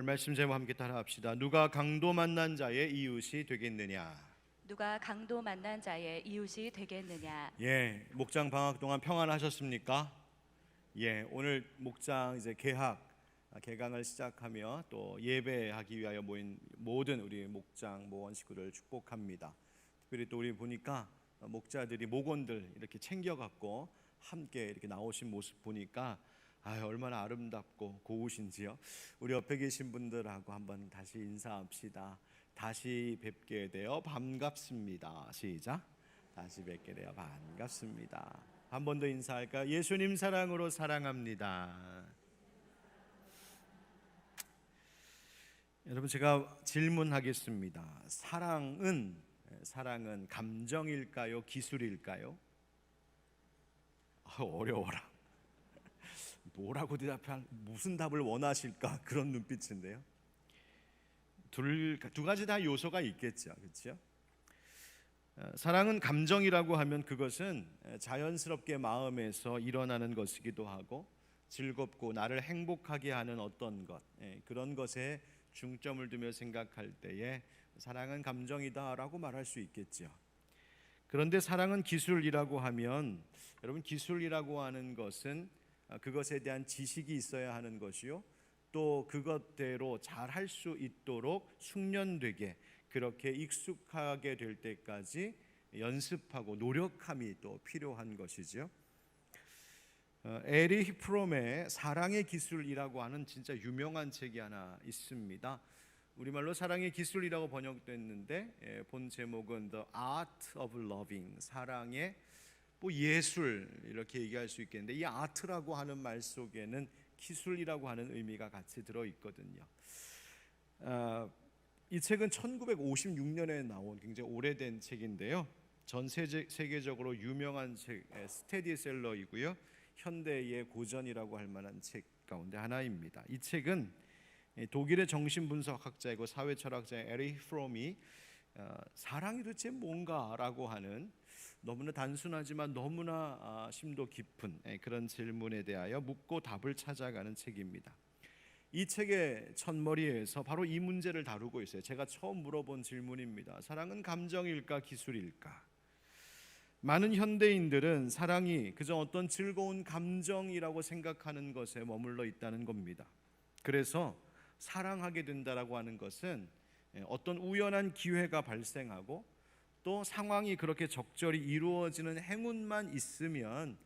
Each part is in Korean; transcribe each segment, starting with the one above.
오늘 말씀 제목 함께 따라합시다. 누가 강도 만난 자의 이웃이 되겠느냐? 누가 강도 만난 자의 이웃이 되겠느냐? 목장 방학 동안 평안하셨습니까? 오늘 목장 이제 개강을 시작하며 또 예배하기 위하여 모인 모든 우리 목장 모원 식구를 축복합니다. 특별히 또 우리 보니까 목자들이 목원들 이렇게 챙겨갖고 함께 이렇게 나오신 모습 보니까 얼마나 아름답고 고우신지요. 우리 옆에 계신 분들하고 한번 다시 인사합시다. 다시 뵙게 되어 반갑습니다. 시작. 다시 뵙게 되어 반갑습니다. 한 번 더 인사할까요? 예수님 사랑으로 사랑합니다. 여러분, 제가 질문하겠습니다. 사랑은 감정일까요? 기술일까요? 어려워라. 뭐라고 대답할, 무슨 답을 원하실까? 그런 눈빛인데요. 두 가지 다 요소가 있겠죠, 그렇죠? 사랑은 감정이라고 하면 그것은 자연스럽게 마음에서 일어나는 것이기도 하고 즐겁고 나를 행복하게 하는 어떤 것, 그런 것에 중점을 두며 생각할 때에 사랑은 감정이다라고 말할 수 있겠죠. 그런데 사랑은 기술이라고 하면, 여러분, 기술이라고 하는 것은 그것에 대한 지식이 있어야 하는 것이요, 또 그것대로 잘 할 수 있도록 숙련되게, 그렇게 익숙하게 될 때까지 연습하고 노력함이 또 필요한 것이죠. 에리히 프롬의 사랑의 기술이라고 하는 진짜 유명한 책이 하나 있습니다. 우리말로 사랑의 기술이라고 번역됐는데 본 제목은 The Art of Loving, 사랑의 예술, 이렇게 얘기할 수 있겠는데, 이 아트라고 하는 말 속에는 기술이라고 하는 의미가 같이 들어있거든요. 이 책은 1956년에 나온 굉장히 오래된 책인데요, 전 세계적으로 유명한 책, 스테디셀러이고요, 현대의 고전이라고 할 만한 책 가운데 하나입니다. 이 책은 독일의 정신분석학자이고 사회철학자인 에리히 프롬이 사랑이 도대체 뭔가라고 하는 너무나 단순하지만 너무나 심도 깊은 그런 질문에 대하여 묻고 답을 찾아가는 책입니다. 이 책의 첫머리에서 바로 이 문제를 다루고 있어요. 제가 처음 물어본 질문입니다. 사랑은 감정일까 기술일까? 많은 현대인들은 사랑이 그저 어떤 즐거운 감정이라고 생각하는 것에 머물러 있다는 겁니다. 그래서 사랑하게 된다라고 하는 것은 어떤 우연한 기회가 발생하고 또 상황이 그렇게 적절히 이루어지는 행운만 있으면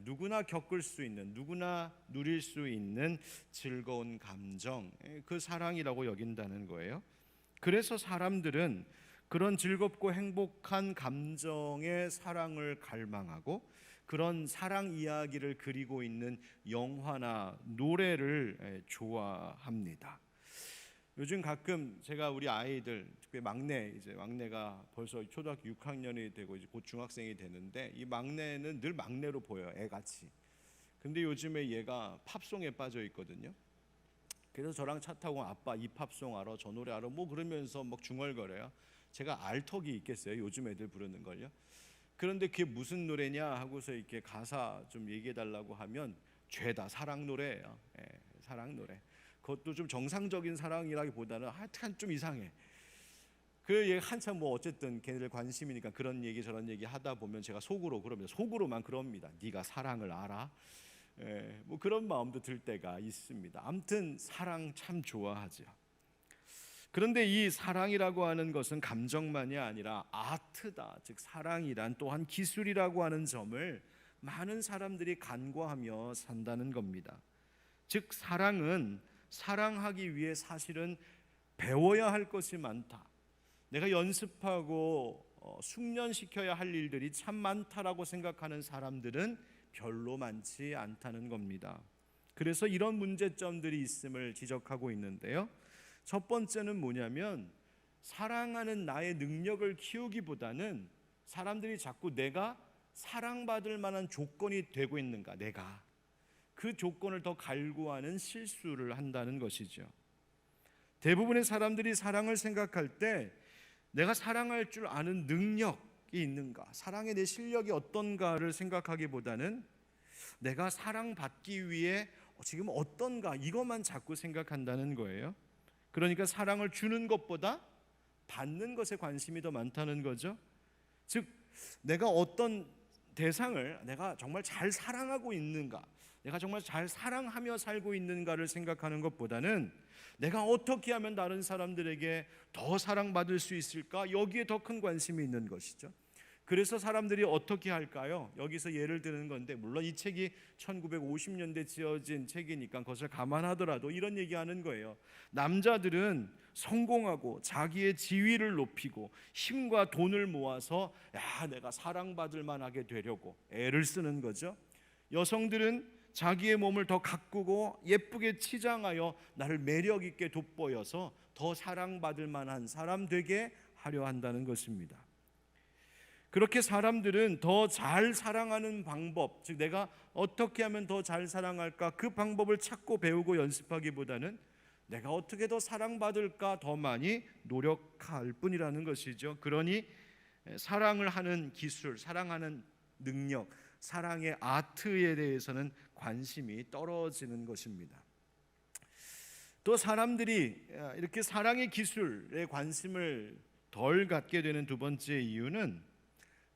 누구나 겪을 수 있는, 누구나 누릴 수 있는 즐거운 감정, 그 사랑이라고 여긴다는 거예요. 그래서 사람들은 그런 즐겁고 행복한 감정의 사랑을 갈망하고 그런 사랑 이야기를 그리고 있는 영화나 노래를 좋아합니다. 요즘 가끔 제가 우리 아이들, 특히 막내가 벌써 초등학교 6학년이 되고 이제 곧 중학생이 되는데, 이 막내는 늘 막내로 보여요, 애같이. 근데 요즘에 얘가 팝송에 빠져 있거든요. 그래서 저랑 차 타고 아빠 이 팝송 알아? 저 노래 알아? 그러면서 막 중얼거려요. 제가 알 턱이 있겠어요, 요즘 애들 부르는 걸요. 그런데 그게 무슨 노래냐 하고서 이렇게 가사 좀 얘기해 달라고 하면 죄다 사랑 노래예요. 사랑 노래. 그것도 좀 정상적인 사랑이라기보다는 하여튼 좀 이상해. 그 얘기 한참 어쨌든 걔네들 관심이니까 그런 얘기 저런 얘기 하다 보면 제가 속으로만 그럽니다. 네가 사랑을 알아? 그런 마음도 들 때가 있습니다. 아무튼 사랑 참 좋아하죠. 그런데 이 사랑이라고 하는 것은 감정만이 아니라 아트다, 즉 사랑이란 또한 기술이라고 하는 점을 많은 사람들이 간과하며 산다는 겁니다. 즉 사랑은 사랑하기 위해 사실은 배워야 할 것이 많다, 내가 연습하고 숙련시켜야 할 일들이 참 많다라고 생각하는 사람들은 별로 많지 않다는 겁니다. 그래서 이런 문제점들이 있음을 지적하고 있는데요, 첫 번째는 뭐냐면, 사랑하는 나의 능력을 키우기보다는 사람들이 자꾸 내가 사랑받을 만한 조건이 되고 있는가, 내가 그 조건을 더 갈구하는 실수를 한다는 것이죠. 대부분의 사람들이 사랑을 생각할 때 내가 사랑할 줄 아는 능력이 있는가, 사랑의 내 실력이 어떤가를 생각하기보다는 내가 사랑받기 위해 지금 어떤가, 이것만 자꾸 생각한다는 거예요. 그러니까 사랑을 주는 것보다 받는 것에 관심이 더 많다는 거죠. 즉 내가 어떤 대상을 내가 정말 잘 사랑하고 있는가, 내가 정말 잘 사랑하며 살고 있는가를 생각하는 것보다는 내가 어떻게 하면 다른 사람들에게 더 사랑받을 수 있을까, 여기에 더 큰 관심이 있는 것이죠. 그래서 사람들이 어떻게 할까요? 여기서 예를 드는 건데, 물론 이 책이 1950년대 지어진 책이니까 그것을 감안하더라도 이런 얘기하는 거예요. 남자들은 성공하고 자기의 지위를 높이고 힘과 돈을 모아서 내가 사랑받을 만하게 되려고 애를 쓰는 거죠. 여성들은 자기의 몸을 더 가꾸고 예쁘게 치장하여 나를 매력 있게 돋보여서 더 사랑받을 만한 사람 되게 하려 한다는 것입니다. 그렇게 사람들은 더 잘 사랑하는 방법, 즉 내가 어떻게 하면 더 잘 사랑할까, 그 방법을 찾고 배우고 연습하기보다는 내가 어떻게 더 사랑받을까 더 많이 노력할 뿐이라는 것이죠. 그러니 사랑을 하는 기술, 사랑하는 능력, 사랑의 아트에 대해서는 관심이 떨어지는 것입니다. 또 사람들이 이렇게 사랑의 기술에 관심을 덜 갖게 되는 두 번째 이유는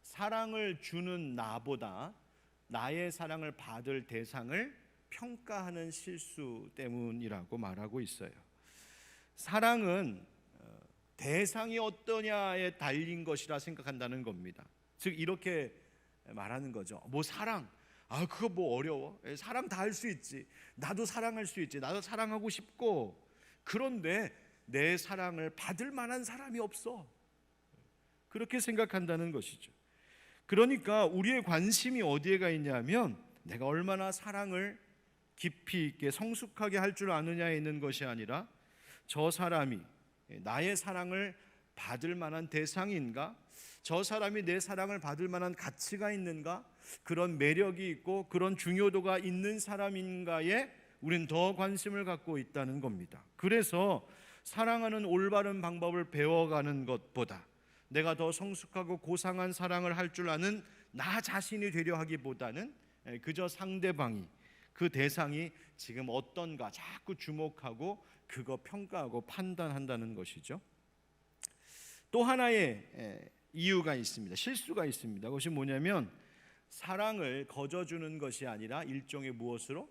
사랑을 주는 나보다 나의 사랑을 받을 대상을 평가하는 실수 때문이라고 말하고 있어요. 사랑은 대상이 어떠냐에 달린 것이라 생각한다는 겁니다. 즉 이렇게 말하는 거죠. 뭐 사랑, 그거 뭐 어려워? 사랑 다 할 수 있지. 나도 사랑할 수 있지. 나도 사랑하고 싶고. 그런데 내 사랑을 받을 만한 사람이 없어. 그렇게 생각한다는 것이죠. 그러니까 우리의 관심이 어디에가 있냐면 내가 얼마나 사랑을 깊이 있게 성숙하게 할 줄 아느냐에 있는 것이 아니라 저 사람이 나의 사랑을 받을 만한 대상인가? 저 사람이 내 사랑을 받을 만한 가치가 있는가? 그런 매력이 있고 그런 중요도가 있는 사람인가에 우린 더 관심을 갖고 있다는 겁니다. 그래서 사랑하는 올바른 방법을 배워가는 것보다 내가 더 성숙하고 고상한 사랑을 할 줄 아는 나 자신이 되려 하기보다는 그저 상대방이, 그 대상이 지금 어떤가 자꾸 주목하고 그거 평가하고 판단한다는 것이죠. 또 하나의 이유가 있습니다. 실수가 있습니다. 그것이 뭐냐면 사랑을 거저주는 것이 아니라 일종의 무엇으로?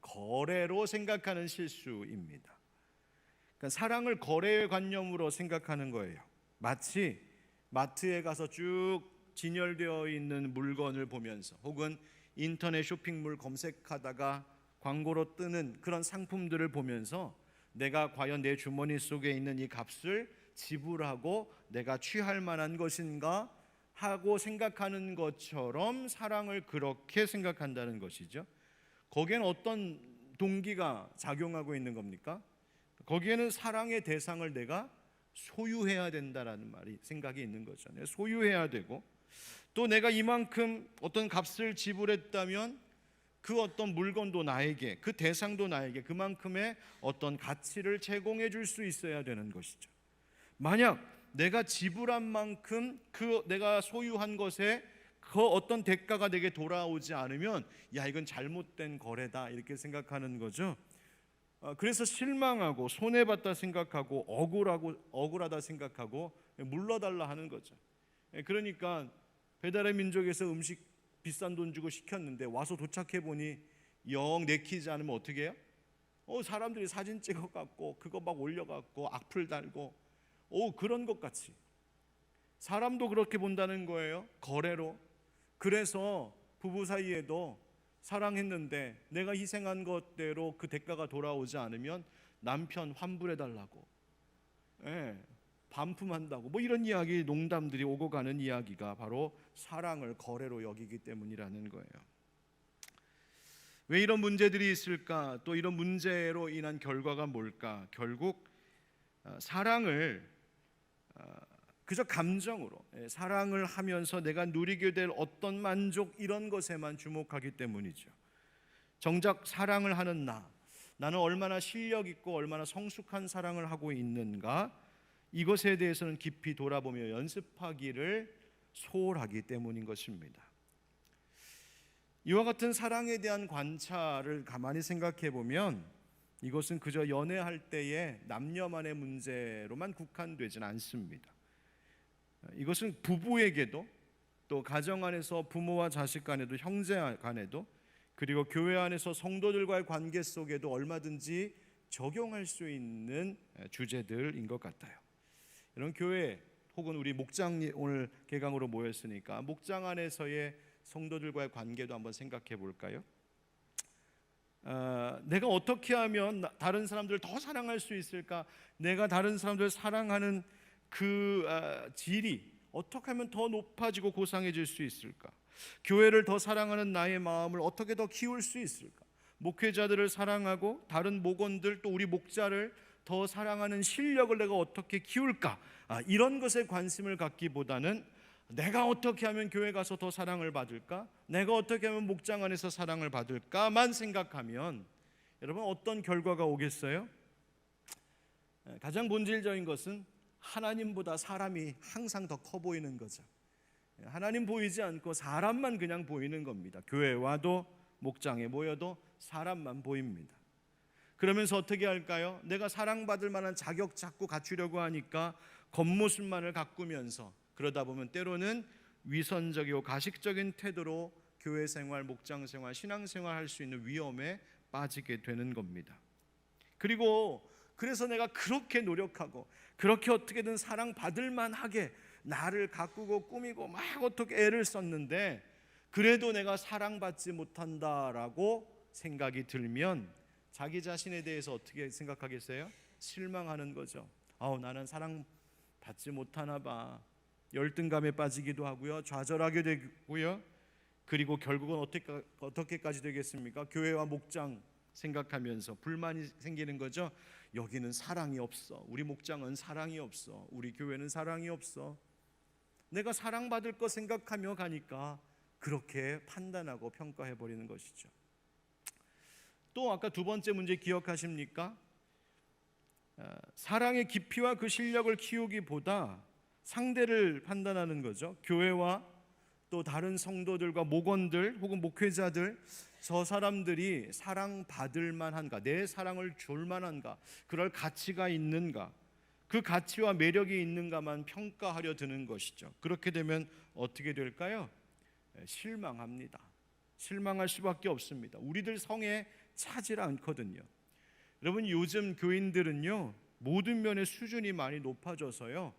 거래로 생각하는 실수입니다. 그러니까 사랑을 거래의 관념으로 생각하는 거예요. 마치 마트에 가서 쭉 진열되어 있는 물건을 보면서 혹은 인터넷 쇼핑몰 검색하다가 광고로 뜨는 그런 상품들을 보면서 내가 과연 내 주머니 속에 있는 이 값을 지불하고 내가 취할 만한 것인가 하고 생각하는 것처럼 사랑을 그렇게 생각한다는 것이죠. 거기에는 어떤 동기가 작용하고 있는 겁니까? 거기에는 사랑의 대상을 내가 소유해야 된다라는 말이 생각이 있는 거죠. 소유해야 되고 또 내가 이만큼 어떤 값을 지불했다면 그 어떤 물건도 나에게, 그 대상도 나에게 그만큼의 어떤 가치를 제공해 줄 수 있어야 되는 것이죠. 만약 내가 지불한 만큼 그 내가 소유한 것에 그 어떤 대가가 내게 돌아오지 않으면 이건 잘못된 거래다 이렇게 생각하는 거죠. 그래서 실망하고 손해봤다 생각하고 억울하다 생각하고 물러달라 하는 거죠. 그러니까 배달의 민족에서 음식 비싼 돈 주고 시켰는데 와서 도착해 보니 영 내키지 않으면 어떻게 해요? 사람들이 사진 찍어갖고 그거 막 올려갖고 악플 달고 그런 것 같이 사람도 그렇게 본다는 거예요. 거래로. 그래서 부부 사이에도 사랑했는데 내가 희생한 것대로 그 대가가 돌아오지 않으면 남편 환불해달라고 반품한다고 뭐 이런 이야기, 농담들이 오고 가는 이야기가 바로 사랑을 거래로 여기기 때문이라는 거예요. 왜 이런 문제들이 있을까? 또 이런 문제로 인한 결과가 뭘까? 결국 사랑을 그저 감정으로 사랑을 하면서 내가 누리게 될 어떤 만족 이런 것에만 주목하기 때문이죠. 정작 사랑을 하는 나는 얼마나 실력 있고 얼마나 성숙한 사랑을 하고 있는가 이것에 대해서는 깊이 돌아보며 연습하기를 소홀하기 때문인 것입니다. 이와 같은 사랑에 대한 관찰을 가만히 생각해 보면 이것은 그저 연애할 때의 남녀만의 문제로만 국한되지는 않습니다. 이것은 부부에게도, 또 가정 안에서 부모와 자식 간에도, 형제 간에도, 그리고 교회 안에서 성도들과의 관계 속에도 얼마든지 적용할 수 있는 주제들인 것 같아요. 이런 교회 혹은 우리 목장, 오늘 개강으로 모였으니까 목장 안에서의 성도들과의 관계도 한번 생각해 볼까요? 내가 어떻게 하면 다른 사람들을 더 사랑할 수 있을까? 내가 다른 사람들을 사랑하는 그 질이 어떻게 하면 더 높아지고 고상해질 수 있을까? 교회를 더 사랑하는 나의 마음을 어떻게 더 키울 수 있을까? 목회자들을 사랑하고 다른 목원들, 또 우리 목자를 더 사랑하는 실력을 내가 어떻게 키울까? 이런 것에 관심을 갖기보다는 내가 어떻게 하면 교회 가서 더 사랑을 받을까? 내가 어떻게 하면 목장 안에서 사랑을 받을까만 생각하면 여러분 어떤 결과가 오겠어요? 가장 본질적인 것은 하나님보다 사람이 항상 더 커 보이는 거죠. 하나님 보이지 않고 사람만 그냥 보이는 겁니다. 교회 와도 목장에 모여도 사람만 보입니다. 그러면서 어떻게 할까요? 내가 사랑받을 만한 자격 자꾸 갖추려고 하니까 겉모습만을 가꾸면서, 그러다 보면 때로는 위선적이고 가식적인 태도로 교회 생활, 목장 생활, 신앙 생활 할 수 있는 위험에 빠지게 되는 겁니다. 그리고 그래서 내가 그렇게 노력하고 그렇게 어떻게든 사랑받을 만하게 나를 가꾸고 꾸미고 막 어떻게 애를 썼는데 그래도 내가 사랑받지 못한다라고 생각이 들면 자기 자신에 대해서 어떻게 생각하겠어요? 실망하는 거죠. 나는 사랑받지 못하나 봐. 열등감에 빠지기도 하고요, 좌절하게 되고요, 그리고 결국은 어떻게까지 되겠습니까? 교회와 목장 생각하면서 불만이 생기는 거죠. 여기는 사랑이 없어. 우리 목장은 사랑이 없어. 우리 교회는 사랑이 없어. 내가 사랑받을 거 생각하며 가니까 그렇게 판단하고 평가해 버리는 것이죠. 또 아까 두 번째 문제 기억하십니까? 사랑의 깊이와 그 실력을 키우기보다 상대를 판단하는 거죠. 교회와 또 다른 성도들과 목원들 혹은 목회자들, 저 사람들이 사랑받을 만한가, 내 사랑을 줄 만한가, 그럴 가치가 있는가, 그 가치와 매력이 있는가만 평가하려 드는 것이죠. 그렇게 되면 어떻게 될까요? 실망합니다. 실망할 수밖에 없습니다. 우리들 성에 차질 않거든요. 여러분, 요즘 교인들은요, 모든 면의 수준이 많이 높아져서요,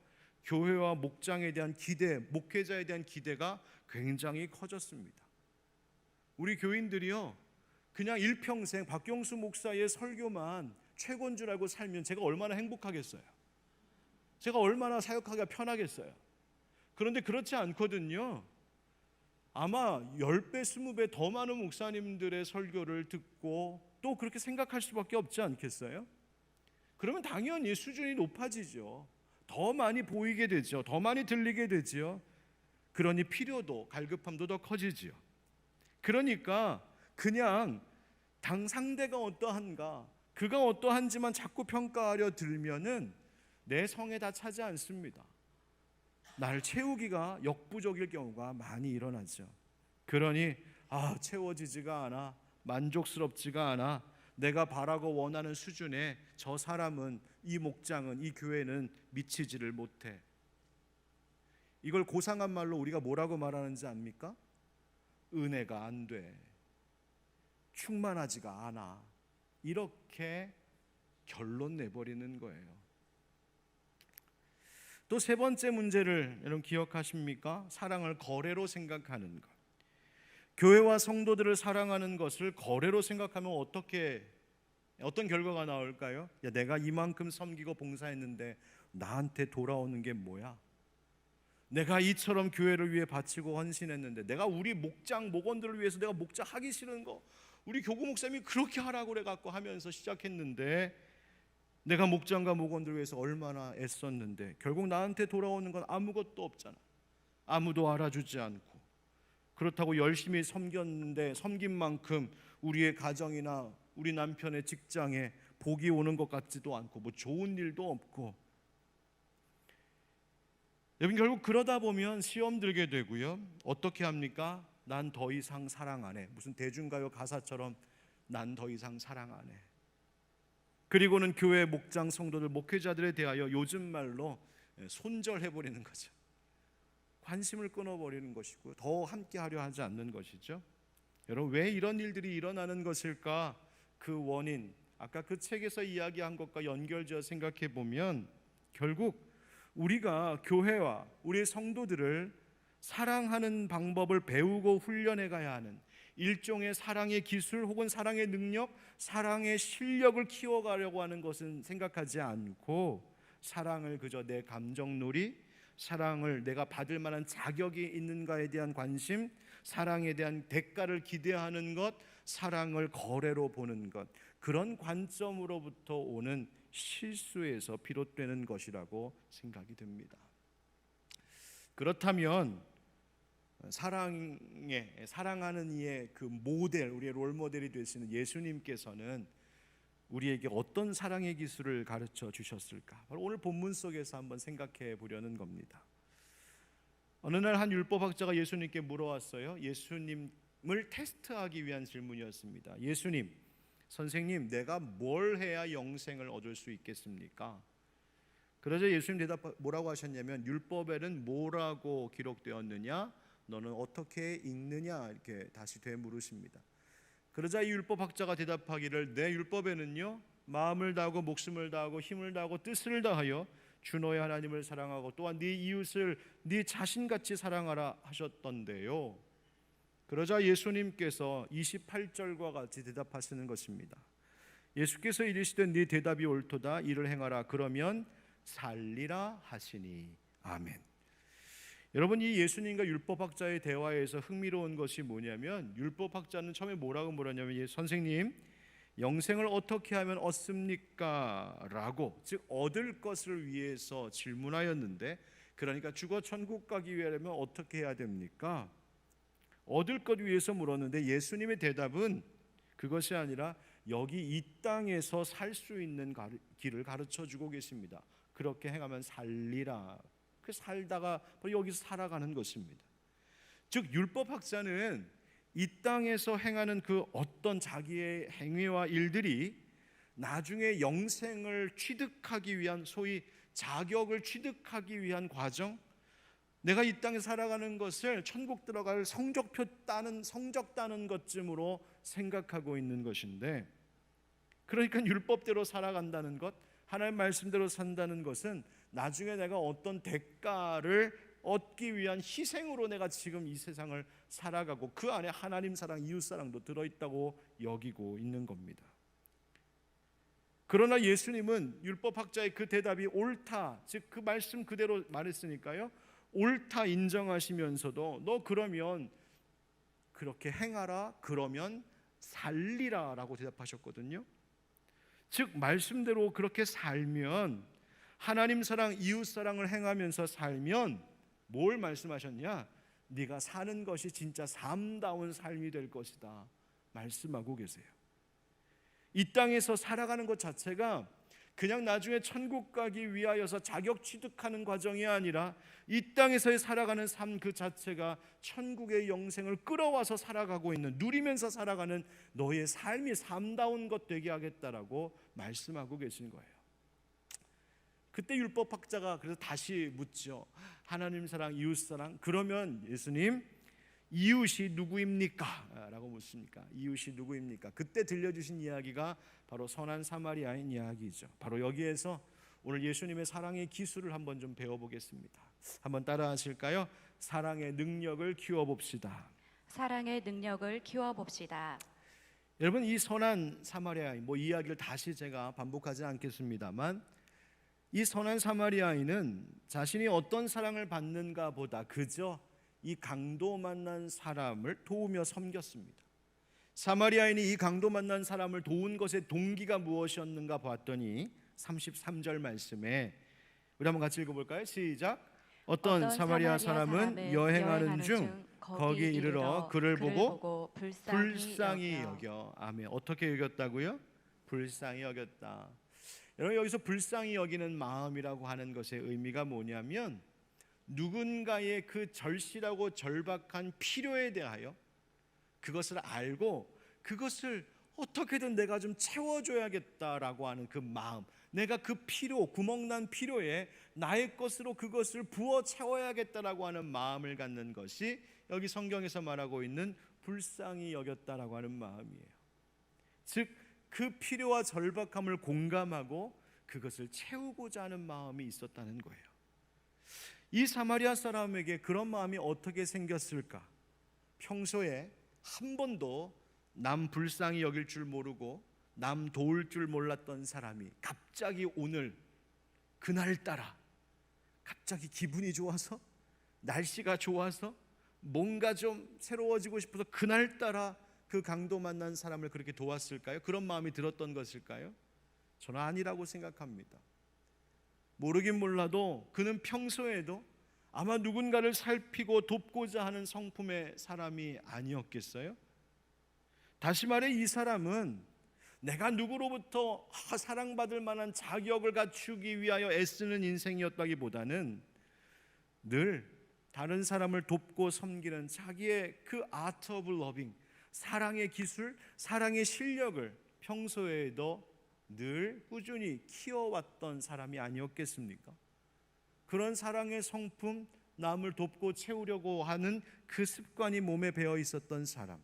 교회와 목장에 대한 기대, 목회자에 대한 기대가 굉장히 커졌습니다. 우리 교인들이요, 그냥 일평생 박경수 목사의 설교만 최고인 줄 알고 살면 제가 얼마나 행복하겠어요. 제가 얼마나 사역하기가 편하겠어요. 그런데 그렇지 않거든요. 아마 10배, 20배 더 많은 목사님들의 설교를 듣고 또 그렇게 생각할 수밖에 없지 않겠어요? 그러면 당연히 수준이 높아지죠. 더 많이 보이게 되죠. 더 많이 들리게 되죠. 그러니 필요도, 갈급함도 더 커지지요. 그러니까 그냥 당 상대가 어떠한가, 그가 어떠한지만 자꾸 평가하려 들면은 내 성에 다 차지 않습니다. 나를 채우기가 역부족일 경우가 많이 일어나죠. 그러니 채워지지가 않아, 만족스럽지가 않아, 내가 바라고 원하는 수준에 저 사람은, 이 목장은, 이 교회는 미치지를 못해. 이걸 고상한 말로 우리가 뭐라고 말하는지 압니까? 은혜가 안 돼, 충만하지가 않아, 이렇게 결론 내버리는 거예요. 또 세 번째 문제를 여러분 기억하십니까? 사랑을 거래로 생각하는 것. 교회와 성도들을 사랑하는 것을 거래로 생각하면 어떤 결과가 나올까요? 내가 이만큼 섬기고 봉사했는데 나한테 돌아오는 게 뭐야? 내가 이처럼 교회를 위해 바치고 헌신했는데, 내가 우리 목장 목원들을 위해서 내가 목자 하기 싫은 거 우리 교구 목사님이 그렇게 하라고 그래갖고 하면서 시작했는데, 내가 목장과 목원들을 위해서 얼마나 애썼는데 결국 나한테 돌아오는 건 아무것도 없잖아. 아무도 알아주지 않고. 그렇다고 열심히 섬겼는데 섬긴 만큼 우리의 가정이나 우리 남편의 직장에 복이 오는 것 같지도 않고, 뭐 좋은 일도 없고. 여러분, 결국 그러다 보면 시험 들게 되고요, 어떻게 합니까? 난 더 이상 사랑 안 해. 무슨 대중가요 가사처럼 난 더 이상 사랑 안 해. 그리고는 교회 목장 성도들 목회자들에 대하여 요즘 말로 손절해버리는 거죠. 관심을 끊어버리는 것이고 더 함께하려 하지 않는 것이죠. 여러분, 왜 이런 일들이 일어나는 것일까? 그 원인, 아까 그 책에서 이야기한 것과 연결지어 생각해 보면 결국 우리가 교회와 우리 성도들을 사랑하는 방법을 배우고 훈련해 가야 하는 일종의 사랑의 기술 혹은 사랑의 능력, 사랑의 실력을 키워가려고 하는 것은 생각하지 않고 사랑을 그저 내 감정놀이, 사랑을 내가 받을 만한 자격이 있는가에 대한 관심, 사랑에 대한 대가를 기대하는 것, 사랑을 거래로 보는 것, 그런 관점으로부터 오는 실수에서 비롯되는 것이라고 생각이 듭니다. 그렇다면 사랑하는 이의 그 모델, 우리의 롤 모델이 되시는 예수님께서는 우리에게 어떤 사랑의 기술을 가르쳐 주셨을까? 바로 오늘 본문 속에서 한번 생각해 보려는 겁니다. 어느 날 한 율법학자가 예수님께 물어왔어요. 예수님을 테스트하기 위한 질문이었습니다. 예수님, 선생님, 내가 뭘 해야 영생을 얻을 수 있겠습니까? 그러자 예수님 뭐라고 하셨냐면, 율법에는 뭐라고 기록되었느냐? 너는 어떻게 읽느냐? 이렇게 다시 되물으십니다. 그러자 이 율법학자가 대답하기를, 내 율법에는요, 마음을 다하고 목숨을 다하고 힘을 다하고 뜻을 다하여 주 너의 하나님을 사랑하고 또한 네 이웃을 네 자신같이 사랑하라 하셨던데요. 그러자 예수님께서 28절과 같이 대답하시는 것입니다. 예수께서 이르시되 네 대답이 옳도다. 이를 행하라. 그러면 살리라 하시니. 아멘. 여러분, 이 예수님과 율법학자의 대화에서 흥미로운 것이 뭐냐면, 율법학자는 처음에 뭐라고 물었냐면, 선생님, 영생을 어떻게 하면 얻습니까? 라고, 즉 얻을 것을 위해서 질문하였는데, 그러니까 죽어 천국 가기 위하려면 어떻게 해야 됩니까? 얻을 것 위해서 물었는데 예수님의 대답은 그것이 아니라 여기 이 땅에서 살 수 있는 길을 가르쳐 주고 계십니다. 그렇게 행하면 살리라. 그 살다가 여기서 살아가는 것입니다. 즉 율법학자는 이 땅에서 행하는 그 어떤 자기의 행위와 일들이 나중에 영생을 취득하기 위한, 소위 자격을 취득하기 위한 과정, 내가 이 땅에 살아가는 것을 천국 들어갈 성적 따는 것쯤으로 생각하고 있는 것인데, 그러니까 율법대로 살아간다는 것, 하나님 말씀대로 산다는 것은 나중에 내가 어떤 대가를 얻기 위한 희생으로 내가 지금 이 세상을 살아가고 그 안에 하나님 사랑, 이웃 사랑도 들어있다고 여기고 있는 겁니다. 그러나 예수님은 율법학자의 그 대답이 옳다, 즉 그 말씀 그대로 말했으니까요, 옳다 인정하시면서도 너 그러면 그렇게 행하라, 그러면 살리라 라고 대답하셨거든요. 즉 말씀대로 그렇게 살면, 하나님 사랑, 이웃 사랑을 행하면서 살면 뭘 말씀하셨냐? 네가 사는 것이 진짜 삶다운 삶이 될 것이다 말씀하고 계세요. 이 땅에서 살아가는 것 자체가 그냥 나중에 천국 가기 위하여서 자격 취득하는 과정이 아니라 이 땅에서의 살아가는 삶 그 자체가 천국의 영생을 끌어와서 살아가고 있는, 누리면서 살아가는 너의 삶이 삶다운 것 되게 하겠다라고 말씀하고 계신 거예요. 그때 율법학자가 그래서 다시 묻죠. 하나님 사랑, 이웃 사랑, 그러면 예수님 이웃이 누구입니까? 라고 묻습니까? 이웃이 누구입니까? 그때 들려주신 이야기가 바로 선한 사마리아인 이야기죠. 바로 여기에서 오늘 예수님의 사랑의 기술을 한번 좀 배워보겠습니다. 한번 따라 하실까요? 사랑의 능력을 키워봅시다. 사랑의 능력을 키워봅시다. 여러분, 이 선한 사마리아인, 이야기를 다시 제가 반복하지 않겠습니다만, 이 선한 사마리아인은 자신이 어떤 사랑을 받는가 보다 그저 이 강도 만난 사람을 도우며 섬겼습니다. 사마리아인이 이 강도 만난 사람을 도운 것의 동기가 무엇이었는가 봤더니 33절 말씀에 우리 한번 같이 읽어볼까요? 시작. 어떤 사마리아 사람은 여행하는 중 거기 이르러 그를 보고 불쌍히 여겨. 아멘. 어떻게 여겼다고요? 불쌍히 여겼다. 여러분, 여기서 불쌍히 여기는 마음이라고 하는 것의 의미가 뭐냐면, 누군가의 그 절실하고 절박한 필요에 대하여 그것을 알고 그것을 어떻게든 내가 좀 채워줘야겠다라고 하는 그 마음, 내가 그 필요, 구멍난 필요에 나의 것으로 그것을 부어 채워야겠다라고 하는 마음을 갖는 것이 여기 성경에서 말하고 있는 불쌍히 여겼다라고 하는 마음이에요. 즉 그 필요와 절박함을 공감하고 그것을 채우고자 하는 마음이 있었다는 거예요. 이 사마리아 사람에게 그런 마음이 어떻게 생겼을까? 평소에 한 번도 남 불쌍히 여길 줄 모르고 남 도울 줄 몰랐던 사람이 갑자기 오늘 그날따라 갑자기 기분이 좋아서, 날씨가 좋아서, 뭔가 좀 새로워지고 싶어서 그날따라 그 강도 만난 사람을 그렇게 도왔을까요? 그런 마음이 들었던 것일까요? 저는 아니라고 생각합니다. 모르긴 몰라도 그는 평소에도 아마 누군가를 살피고 돕고자 하는 성품의 사람이 아니었겠어요? 다시 말해 이 사람은 내가 누구로부터 사랑받을 만한 자격을 갖추기 위하여 애쓰는 인생이었다기보다는 늘 다른 사람을 돕고 섬기는 자기의 그 art of loving, 사랑의 기술, 사랑의 실력을 평소에도 늘 꾸준히 키워왔던 사람이 아니었겠습니까? 그런 사랑의 성품, 남을 돕고 채우려고 하는 그 습관이 몸에 배어 있었던 사람,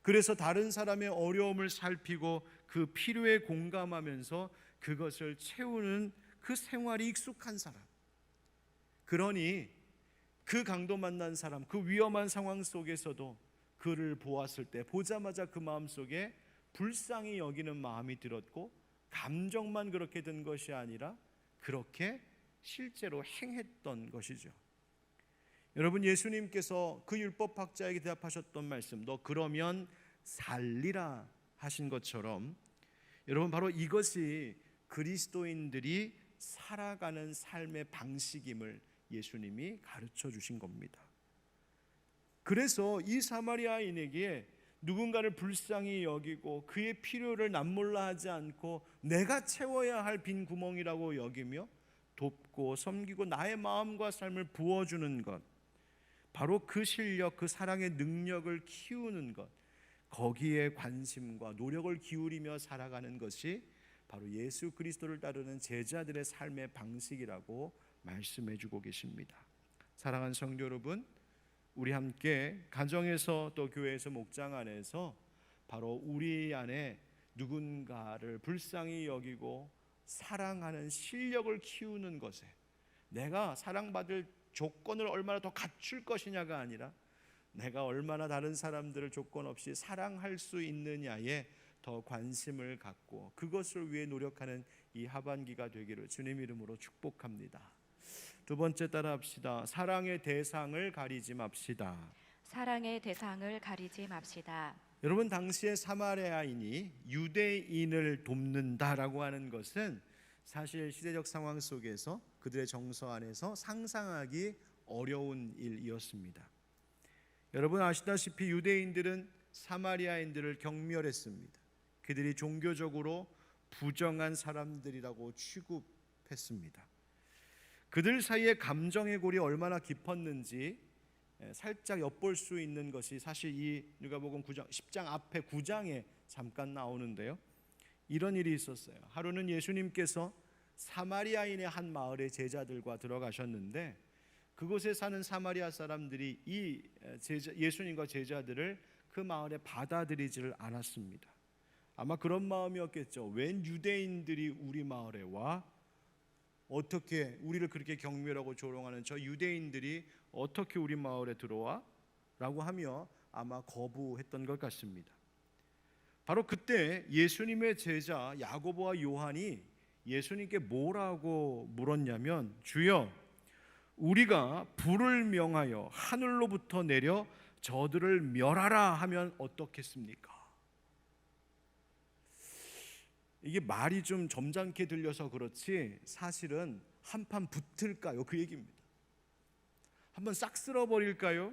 그래서 다른 사람의 어려움을 살피고 그 필요에 공감하면서 그것을 채우는 그 생활이 익숙한 사람, 그러니 그 강도 만난 사람, 그 위험한 상황 속에서도 그를 보았을 때 보자마자 그 마음속에 불쌍히 여기는 마음이 들었고, 감정만 그렇게 든 것이 아니라 그렇게 실제로 행했던 것이죠. 여러분, 예수님께서 그 율법학자에게 대답하셨던 말씀, 너 그러면 살리라 하신 것처럼, 여러분 바로 이것이 그리스도인들이 살아가는 삶의 방식임을 예수님이 가르쳐 주신 겁니다. 그래서 이 사마리아인에게 누군가를 불쌍히 여기고 그의 필요를 남몰라 하지 않고 내가 채워야 할 빈 구멍이라고 여기며 돕고 섬기고 나의 마음과 삶을 부어주는 것, 바로 그 실력, 그 사랑의 능력을 키우는 것, 거기에 관심과 노력을 기울이며 살아가는 것이 바로 예수 그리스도를 따르는 제자들의 삶의 방식이라고 말씀해 주고 계십니다. 사랑하는 성도 여러분, 우리 함께 가정에서 또 교회에서 목장 안에서 바로 우리 안에 누군가를 불쌍히 여기고 사랑하는 실력을 키우는 것에, 내가 사랑받을 조건을 얼마나 더 갖출 것이냐가 아니라 내가 얼마나 다른 사람들을 조건 없이 사랑할 수 있느냐에 더 관심을 갖고 그것을 위해 노력하는 이 하반기가 되기를 주님 이름으로 축복합니다. 두 번째 따라 합시다. 사랑의 대상을 가리지 맙시다. 사랑의 대상을 가리지 맙시다. 여러분, 당시에 사마리아인이 유대인을 돕는다라고 하는 것은 사실 시대적 상황 속에서 그들의 정서 안에서 상상하기 어려운 일이었습니다. 여러분 아시다시피 유대인들은 사마리아인들을 경멸했습니다. 그들이 종교적으로 부정한 사람들이라고 취급했습니다. 그들 사이의 감정의 골이 얼마나 깊었는지 살짝 엿볼 수 있는 것이 사실 이 누가복음 9장 10장 앞에 9장에 잠깐 나오는데요. 이런 일이 있었어요. 하루는 예수님께서 사마리아인의 한 마을의 제자들과 들어가셨는데 그곳에 사는 사마리아 사람들이 예수님과 제자들을 그 마을에 받아들이지를 않았습니다. 아마 그런 마음이었겠죠. 웬 유대인들이 우리 마을에 와? 어떻게 우리를 그렇게 경멸하고 조롱하는 저 유대인들이 어떻게 우리 마을에 들어와? 라고 하며 아마 거부했던 것 같습니다. 바로 그때 예수님의 제자 야고보와 요한이 예수님께 뭐라고 물었냐면, 주여, 우리가 불을 명하여 하늘로부터 내려 저들을 멸하라 하면 어떻겠습니까? 이게 말이 좀 점잖게 들려서 그렇지 사실은 한판 붙을까요? 그 얘기입니다. 한번 싹 쓸어버릴까요?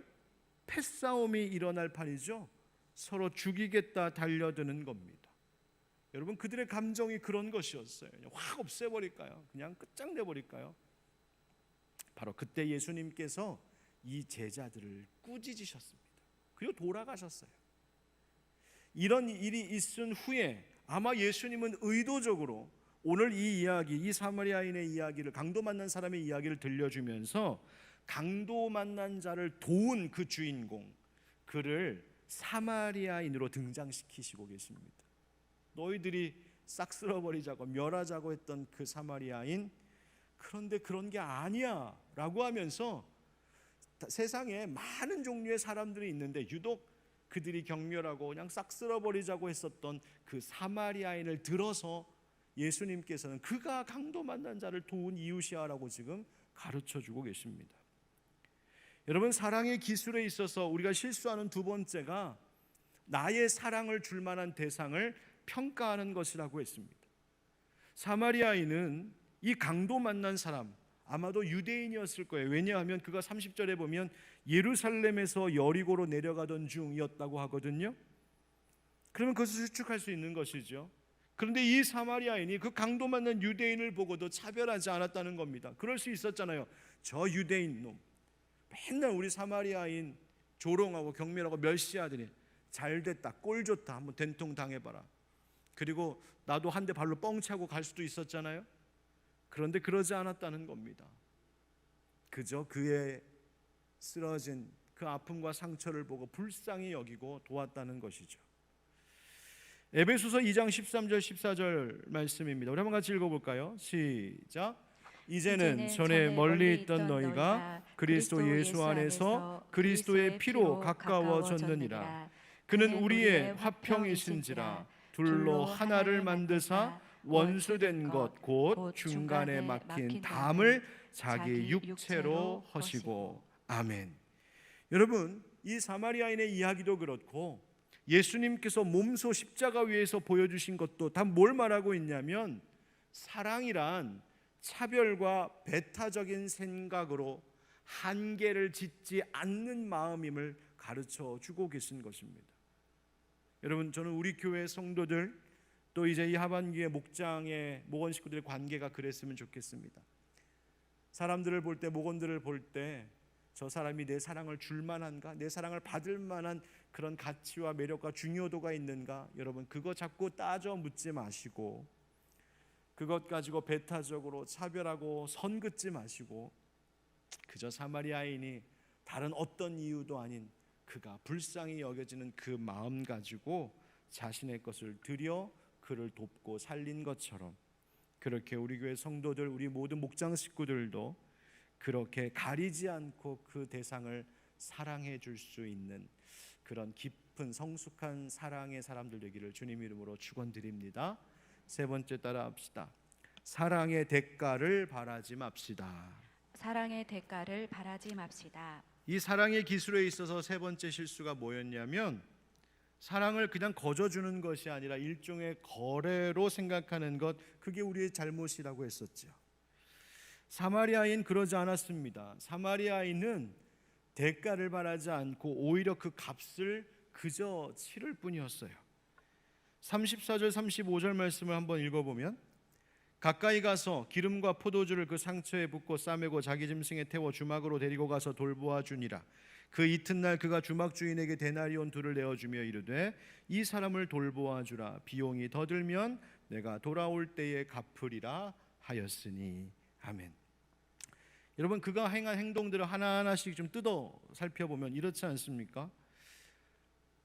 패싸움이 일어날 판이죠. 서로 죽이겠다 달려드는 겁니다. 여러분, 그들의 감정이 그런 것이었어요. 그냥 확 없애버릴까요? 그냥 끝장내버릴까요? 바로 그때 예수님께서 이 제자들을 꾸짖으셨습니다. 그리고 돌아가셨어요. 이런 일이 있은 후에 아마 예수님은 의도적으로 오늘 이 이야기, 이 사마리아인의 이야기를, 강도 만난 사람의 이야기를 들려주면서 강도 만난 자를 도운 그 주인공, 그를 사마리아인으로 등장시키시고 계십니다. 너희들이 싹 쓸어버리자고 멸하자고 했던 그 사마리아인, 그런데 그런 게 아니야 라고 하면서 세상에 많은 종류의 사람들이 있는데 유독 그들이 경멸하고 그냥 싹 쓸어버리자고 했었던 그 사마리아인을 들어서 예수님께서는 그가 강도 만난 자를 도운 이웃이야라고 지금 가르쳐주고 계십니다. 여러분, 사랑의 기술에 있어서 우리가 실수하는 두 번째가 나의 사랑을 줄 만한 대상을 평가하는 것이라고 했습니다. 사마리아인은 이 강도 만난 사람, 아마도 유대인이었을 거예요. 왜냐하면 그가 30절에 보면 예루살렘에서 여리고로 내려가던 중이었다고 하거든요. 그러면 그것을 추측할 수 있는 것이죠. 그런데 이 사마리아인이 그 강도 만난 유대인을 보고도 차별하지 않았다는 겁니다. 그럴 수 있었잖아요. 저 유대인 놈, 맨날 우리 사마리아인 조롱하고 경멸하고 멸시하더니 잘됐다, 꼴 좋다, 한번 된통 당해봐라. 그리고 나도 한 대 발로 뻥 차고 갈 수도 있었잖아요. 그런데 그러지 않았다는 겁니다. 그저 그의 쓰러진 그 아픔과 상처를 보고 불쌍히 여기고 도왔다는 것이죠. 에베소서 2장 13절 14절 말씀입니다. 우리 한번 같이 읽어볼까요? 시작. 이제는 전에 멀리 있던 너희가 그리스도 예수 안에서 그리스도의 피로 가까워졌느니라. 그는 우리의 화평이신지라. 둘로 하나를 만드사 원수된 것 곧 중간에 막힌 담을 자기 육체로 하시고. 아멘. 여러분, 이 사마리아인의 이야기도 그렇고 예수님께서 몸소 십자가 위에서 보여주신 것도 다 뭘 말하고 있냐면 사랑이란 차별과 배타적인 생각으로 한계를 짓지 않는 마음임을 가르쳐 주고 계신 것입니다. 여러분, 저는 우리 교회 성도들 또 이제 이 하반기에 목장의 목원 식구들의 관계가 그랬으면 좋겠습니다. 사람들을 볼 때, 목원들을 볼 때 저 사람이 내 사랑을 줄 만한가? 내 사랑을 받을 만한 그런 가치와 매력과 중요도가 있는가? 여러분, 그거 자꾸 따져 묻지 마시고 그것 가지고 배타적으로 차별하고 선 긋지 마시고 그저 사마리아인이 다른 어떤 이유도 아닌 그가 불쌍히 여겨지는 그 마음 가지고 자신의 것을 드려 그를 돕고 살린 것처럼 그렇게 우리 교회 성도들, 우리 모든 목장 식구들도 그렇게 가리지 않고 그 대상을 사랑해 줄 수 있는 그런 깊은 성숙한 사랑의 사람들 되기를 주님 이름으로 축원드립니다. 세 번째 따라 합시다. 사랑의 대가를 바라지 맙시다. 사랑의 대가를 바라지 맙시다. 이 사랑의 기술에 있어서 세 번째 실수가 뭐였냐면 사랑을 그냥 거저주는 것이 아니라 일종의 거래로 생각하는 것, 그게 우리의 잘못이라고 했었죠. 사마리아인 그러지 않았습니다. 사마리아인은 대가를 바라지 않고 오히려 그 값을 그저 치를 뿐이었어요. 34절 35절 말씀을 한번 읽어보면 가까이 가서 기름과 포도주를 그 상처에 붓고 싸매고 자기 짐승에 태워 주막으로 데리고 가서 돌보아 주니라. 그 이튿날 그가 주막 주인에게 데나리온 둘을 내어주며 이르되 이 사람을 돌보아 주라. 비용이 더 들면 내가 돌아올 때에 갚으리라 하였으니. 아멘. 여러분, 그가 행한 행동들을 하나하나씩 좀 뜯어 살펴보면 이렇지 않습니까?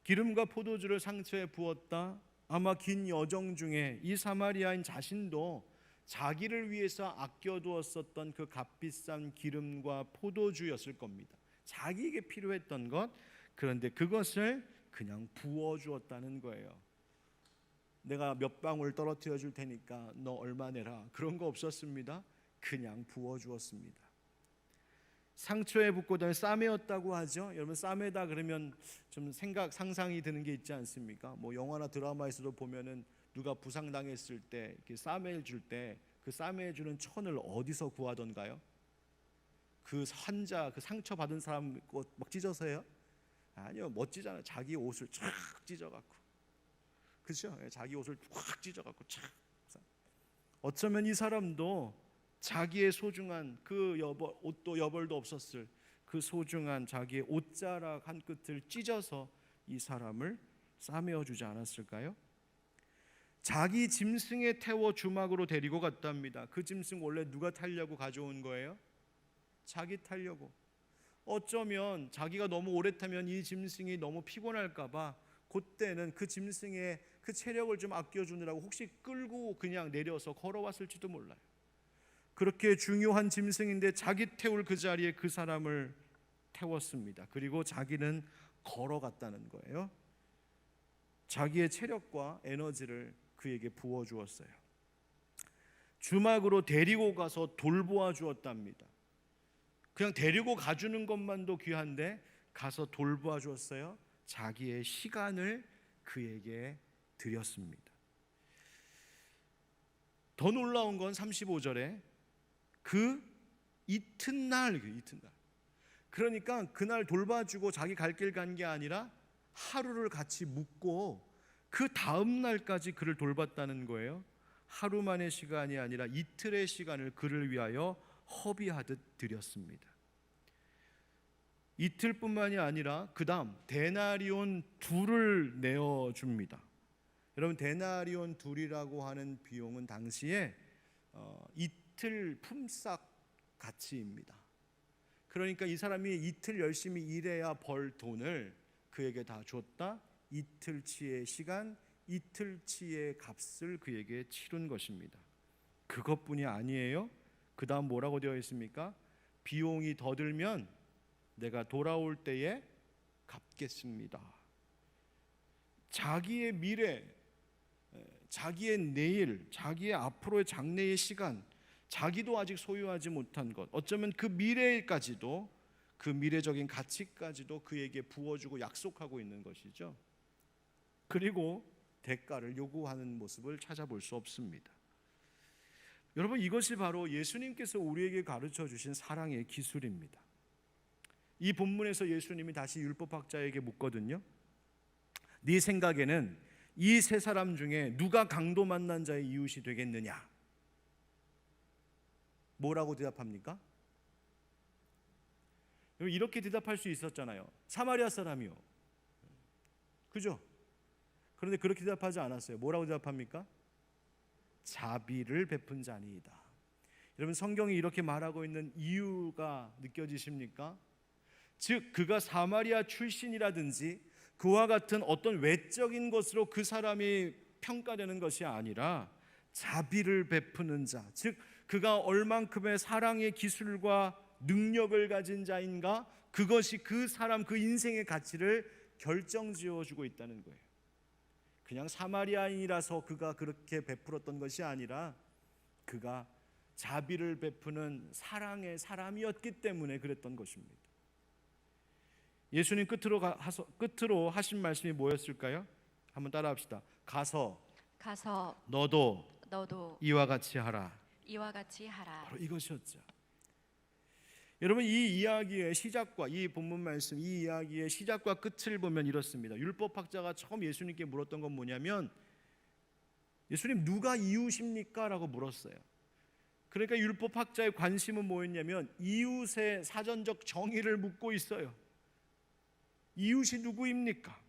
기름과 포도주를 상처에 부었다. 아마 긴 여정 중에 이 사마리아인 자신도 자기를 위해서 아껴두었었던 그 값비싼 기름과 포도주였을 겁니다. 자기에게 필요했던 것, 그런데 그것을 그냥 부어주었다는 거예요. 내가 몇 방울 떨어뜨려 줄 테니까 너 얼마 내라, 그런 거 없었습니다. 그냥 부어주었습니다. 상처에 붓고 다니 싸매였다고 하죠. 여러분, 싸매다 그러면 좀 상상이 드는 게 있지 않습니까? 뭐 영화나 드라마에서도 보면은 누가 부상당했을 때 이렇게 싸매 줄 때 그 싸매 주는 천을 어디서 구하던가요? 그 환자, 그 상처 받은 사람 옷 막 찢어서요? 아니요, 멋지잖아요. 자기 옷을 쫙 찢어갖고, 그렇죠? 자기 옷을 확 찢어갖고 쫙. 어쩌면 이 사람도 자기의 소중한 그 옷도 여벌도 없었을 그 소중한 자기의 옷자락 한 끝을 찢어서 이 사람을 싸매어 주지 않았을까요? 자기 짐승에 태워 주막으로 데리고 갔답니다. 그 짐승 원래 누가 타려고 가져온 거예요? 자기 타려고. 어쩌면 자기가 너무 오래 타면 이 짐승이 너무 피곤할까 봐 그때는 그 짐승의 그 체력을 좀 아껴주느라고 혹시 끌고 그냥 내려서 걸어왔을지도 몰라요. 그렇게 중요한 짐승인데 자기 태울 그 자리에 그 사람을 태웠습니다. 그리고 자기는 걸어갔다는 거예요. 자기의 체력과 에너지를 그에게 부어주었어요. 주막으로 데리고 가서 돌보아 주었답니다. 그냥 데리고 가주는 것만도 귀한데 가서 돌보아 주었어요. 자기의 시간을 그에게 드렸습니다. 더 놀라운 건 35절에 그 이튿날, 그러니까 그날 돌봐주고 자기 갈 길 간 게 아니라 하루를 같이 묵고 그 다음 날까지 그를 돌봤다는 거예요. 하루만의 시간이 아니라 이틀의 시간을 그를 위하여 허비하듯 드렸습니다. 이틀뿐만이 아니라 그 다음 데나리온 둘을 내어줍니다. 여러분, 데나리온 둘이라고 하는 비용은 당시에 이틀 품삯 가치입니다. 그러니까 이 사람이 이틀 열심히 일해야 벌 돈을 그에게 다 줬다. 이틀치의 시간, 이틀치의 값을 그에게 치른 것입니다. 그것뿐이 아니에요. 그 다음 뭐라고 되어 있습니까? 비용이 더 들면 내가 돌아올 때에 갚겠습니다. 자기의 미래, 자기의 내일, 자기의 앞으로의 장래의 시간, 자기도 아직 소유하지 못한 것, 어쩌면 그 미래까지도, 그 미래적인 가치까지도 그에게 부어주고 약속하고 있는 것이죠. 그리고 대가를 요구하는 모습을 찾아볼 수 없습니다. 여러분, 이것이 바로 예수님께서 우리에게 가르쳐 주신 사랑의 기술입니다. 이 본문에서 예수님이 다시 율법학자에게 묻거든요. 네 생각에는 이 세 사람 중에 누가 강도 만난 자의 이웃이 되겠느냐? 뭐라고 대답합니까? 이렇게 대답할 수 있었잖아요. 사마리아 사람이요. 그죠? 그런데 그렇게 대답하지 않았어요. 뭐라고 대답합니까? 자비를 베푼 자니이다. 여러분, 성경이 이렇게 말하고 있는 이유가 느껴지십니까? 즉 그가 사마리아 출신이라든지 그와 같은 어떤 외적인 것으로 그 사람이 평가되는 것이 아니라 자비를 베푸는 자, 즉 그가 얼만큼의 사랑의 기술과 능력을 가진 자인가, 그것이 그 사람 그 인생의 가치를 결정지어주고 있다는 거예요. 그냥 사마리아인이라서 그가 그렇게 베풀었던 것이 아니라 그가 자비를 베푸는 사랑의 사람이었기 때문에 그랬던 것입니다. 예수님 끝으로 하신 말씀이 뭐였을까요? 한번 따라합시다. 가서 너도 이와 같이 하라. 바로 이것이었죠. 여러분, 이 이야기의 시작과 이 본문 말씀, 이 이야기의 시작과 끝을 보면 이렇습니다. 율법학자가 처음 예수님께 물었던 건 뭐냐면, 예수님 누가 이웃입니까? 라고 물었어요. 그러니까 율법학자의 관심은 뭐였냐면 이웃의 사전적 정의를 묻고 있어요. 이웃이 누구입니까?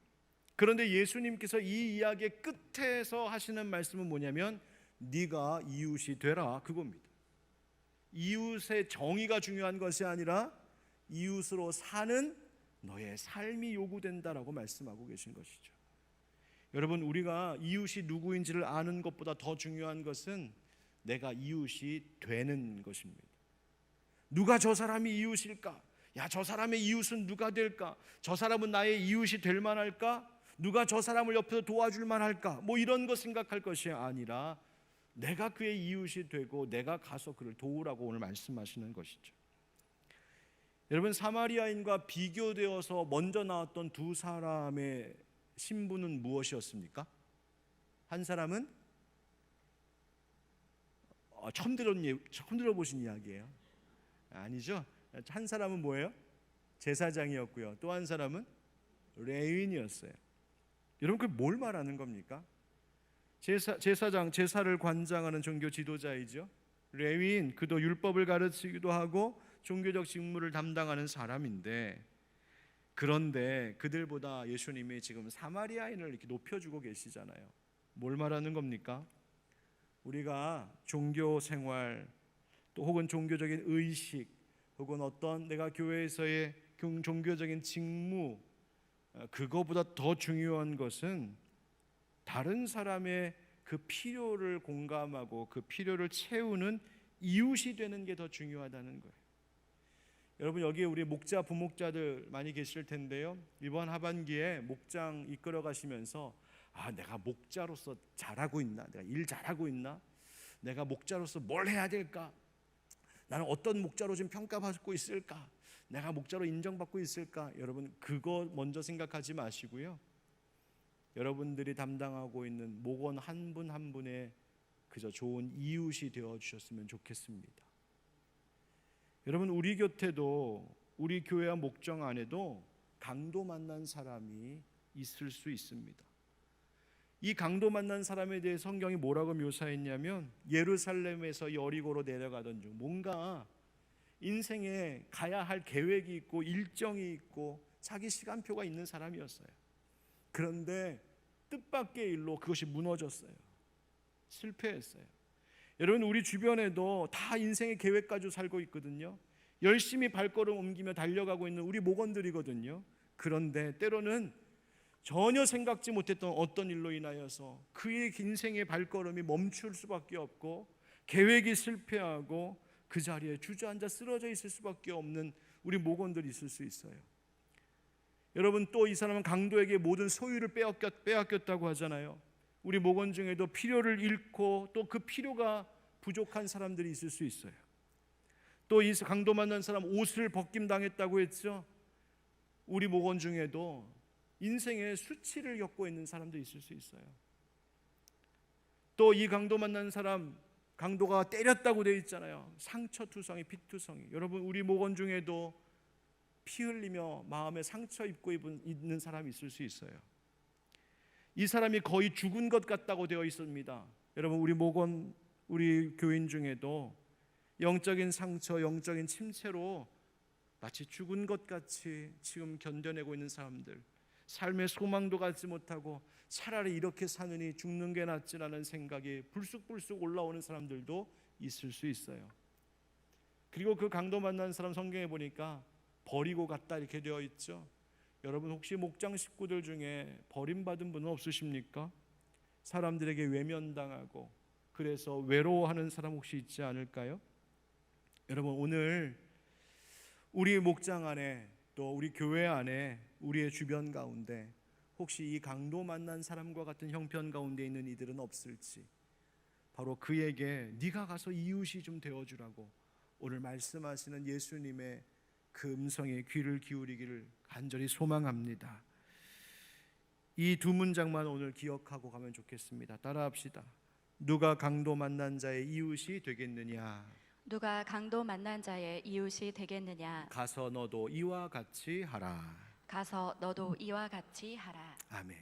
그런데 예수님께서 이 이야기의 끝에서 하시는 말씀은 뭐냐면 네가 이웃이 되라, 그겁니다. 이웃의 정의가 중요한 것이 아니라 이웃으로 사는 너의 삶이 요구된다라고 말씀하고 계신 것이죠. 여러분, 우리가 이웃이 누구인지를 아는 것보다 더 중요한 것은 내가 이웃이 되는 것입니다. 누가 저 사람이 이웃일까? 야, 저 사람의 이웃은 누가 될까? 저 사람은 나의 이웃이 될 만할까? 누가 저 사람을 옆에서 도와줄 만할까? 뭐 이런 거 생각할 것이 아니라 내가 그의 이웃이 되고 내가 가서 그를 도우라고 오늘 말씀하시는 것이죠. 여러분, 사마리아인과 비교되어서 먼저 나왔던 두 사람의 신분은 무엇이었습니까? 한 사람은 처음 들어보신 이야기예요. 아니죠. 한 사람은 뭐예요? 제사장이었고요. 또 한 사람은 레위인이었어요. 여러분, 그게 뭘 말하는 겁니까? 제사장, 제사를 관장하는 종교 지도자이죠. 레위인, 그도 율법을 가르치기도 하고 종교적 직무를 담당하는 사람인데, 그런데 그들보다 예수님이 지금 사마리아인을 이렇게 높여주고 계시잖아요. 뭘 말하는 겁니까? 우리가 종교 생활 또 혹은 종교적인 의식 혹은 어떤 내가 교회에서의 종교적인 직무, 그거보다 더 중요한 것은 다른 사람의 그 필요를 공감하고 그 필요를 채우는 이웃이 되는 게 더 중요하다는 거예요. 여러분, 여기에 우리 목자 부목자들 많이 계실 텐데요. 이번 하반기에 목장 이끌어 가시면서 내가 목자로서 잘하고 있나? 내가 일 잘하고 있나? 내가 목자로서 뭘 해야 될까? 나는 어떤 목자로 지금 평가받고 있을까? 내가 목자로 인정받고 있을까? 여러분, 그거 먼저 생각하지 마시고요. 여러분들이 담당하고 있는 목원 한 분 한 분의 그저 좋은 이웃이 되어 주셨으면 좋겠습니다. 여러분, 우리 곁에도 우리 교회와 목장 안에도 강도 만난 사람이 있을 수 있습니다. 이 강도 만난 사람에 대해 성경이 뭐라고 묘사했냐면 예루살렘에서 여리고로 내려가던 중 뭔가 인생에 가야 할 계획이 있고 일정이 있고 자기 시간표가 있는 사람이었어요. 그런데 뜻밖의 일로 그것이 무너졌어요. 실패했어요. 여러분, 우리 주변에도 다 인생의 계획 가지고 살고 있거든요. 열심히 발걸음 옮기며 달려가고 있는 우리 목원들이거든요. 그런데 때로는 전혀 생각지 못했던 어떤 일로 인하여서 그의 인생의 발걸음이 멈출 수밖에 없고 계획이 실패하고 그 자리에 주저앉아 쓰러져 있을 수밖에 없는 우리 목원들이 있을 수 있어요. 여러분, 또 이 사람은 강도에게 모든 소유를 빼앗겼다고 하잖아요. 우리 목원 중에도 필요를 잃고 또 그 필요가 부족한 사람들이 있을 수 있어요. 또 이 강도 만난 사람 옷을 벗김당했다고 했죠. 우리 목원 중에도 인생의 수치를 겪고 있는 사람도 있을 수 있어요. 또 이 강도 만난 사람, 강도가 때렸다고 되어 있잖아요. 상처투성이, 피투성이. 여러분, 우리 목원 중에도 피 흘리며 마음에 상처 입고 있는 사람이 있을 수 있어요. 이 사람이 거의 죽은 것 같다고 되어 있습니다. 여러분, 우리 목원, 우리 교인 중에도 영적인 상처, 영적인 침체로 마치 죽은 것 같이 지금 견뎌내고 있는 사람들, 삶의 소망도 갖지 못하고 차라리 이렇게 사느니 죽는 게 낫지라는 생각이 불쑥불쑥 올라오는 사람들도 있을 수 있어요. 그리고 그 강도 만난 사람 성경에 보니까 버리고 갔다 이렇게 되어 있죠. 여러분, 혹시 목장 식구들 중에 버림받은 분은 없으십니까? 사람들에게 외면당하고 그래서 외로워하는 사람 혹시 있지 않을까요? 여러분, 오늘 우리 목장 안에 또 우리 교회 안에 우리의 주변 가운데 혹시 이 강도 만난 사람과 같은 형편 가운데 있는 이들은 없을지, 바로 그에게 네가 가서 이웃이 좀 되어주라고 오늘 말씀하시는 예수님의 그 음성에 귀를 기울이기를 간절히 소망합니다. 이 두 문장만 오늘 기억하고 가면 좋겠습니다. 따라합시다. 누가 강도 만난 자의 이웃이 되겠느냐? 누가 강도 만난 자의 이웃이 되겠느냐? 가서 너도 이와 같이 하라. 가서 너도 이와 같이 하라. 아멘.